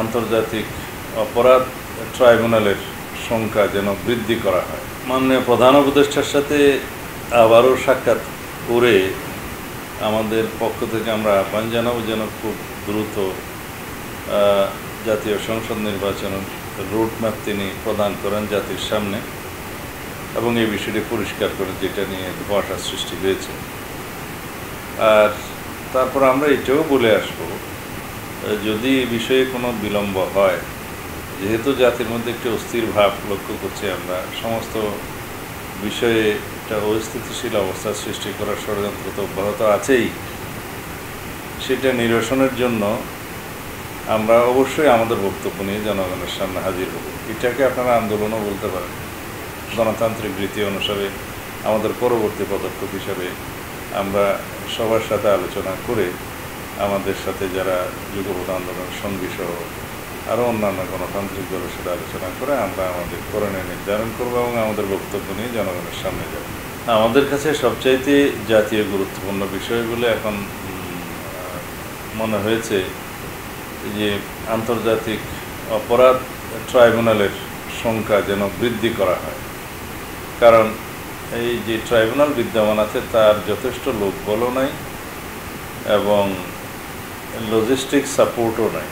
আন্তর্জাতিক অপরাধ ট্রাইব্যুনালের সংখ্যা যেন বৃদ্ধি করা হয়। মাননীয় প্রধান উপদেষ্টার সাথে আবারও সাক্ষাৎ করে আমাদের পক্ষ থেকে আমরা আহ্বান জানাবো যেন খুব দ্রুত জাতীয় সংসদ নির্বাচনের রুটম্যাপ তিনি প্রদান করেন জাতির সামনে, এবং এই বিষয়টি পরিষ্কার করে যেটা নিয়ে ধোঁয়াশা সৃষ্টি হয়েছে। আর তারপর আমরা এটাও বলে আসব, যদি এই বিষয়ে কোনো বিলম্ব হয়, যেহেতু জাতির মধ্যে একটি অস্থির ভাব লক্ষ্য করছি আমরা, সমস্ত বিষয়ে একটা অস্থিতিশীল অবস্থা সৃষ্টি করার ষড়যন্ত্র তো অব্যাহত আছেই, সেটা নিরসনের জন্য আমরা অবশ্যই আমাদের বক্তব্য নিয়ে জনগণের সামনে হাজির হব। এটাকে আপনারা আন্দোলনও বলতে পারেন। গণতান্ত্রিক রীতি অনুসারে আমাদের পরবর্তী পদক্ষেপ হিসাবে আমরা সবার সাথে আলোচনা করে আমাদের সাথে যারা যুগপৎ আন্দোলনের সঙ্গী সহ আরও অন্যান্য গণতান্ত্রিক দলের সাথে আলোচনা করে আমরা আমাদের করণীয় নির্ধারণ করবো এবং আমাদের বক্তব্য নিয়ে জনগণের সামনে যাব। আমাদের কাছে সবচাইতে জাতীয় গুরুত্বপূর্ণ বিষয়গুলো এখন মনে হয়েছে যে আন্তর্জাতিক অপরাধ ট্রাইব্যুনালের সংখ্যা যেন বৃদ্ধি করা হয়। কারণ এই যে ট্রাইব্যুনাল বিদ্যমান আছে তার যথেষ্ট লোকবলও নাই এবং লজিস্টিক সাপোর্টও নাই।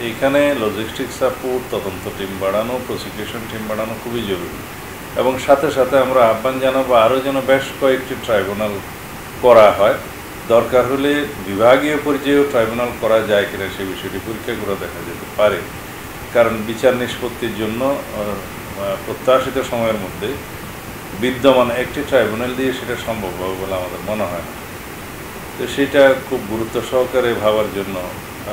এইখানে লজিস্টিক সাপোর্ট, তদন্ত টিম বাড়ানো, প্রসিকিউশন টিম বাড়ানো খুবই জরুরি। এবং সাথে সাথে আমরা আহ্বান জানাবো আরও যেন বেশ কয়েকটি ট্রাইব্যুনাল করা হয়। দরকার হলে বিভাগীয় পর্যায়েও ট্রাইব্যুনাল করা যায় কিনা সেই বিষয়টি পরীক্ষা করে দেখা যেতে পারে। কারণ বিচার নিষ্পত্তির জন্য প্রত্যাশিত সময়ের মধ্যে বিদ্যমান একটি ট্রাইব্যুনাল দিয়ে সেটা সম্ভব হবে বলে আমাদের মনে হয় না। তো সেটা খুব গুরুত্ব সহকারে ভাবার জন্য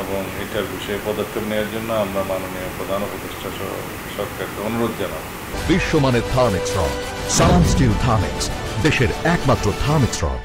এবং এটার বিষয়ে পদক্ষেপ নেওয়ার জন্য আমরা মাননীয় প্রধান উপদেষ্টা সহ সরকারকে অনুরোধ জানাব। বিশ্বমানের থার্মিক্স রড, সালাম স্টিল থার্মিক্স, দেশের একমাত্র থার্মিক্স রড।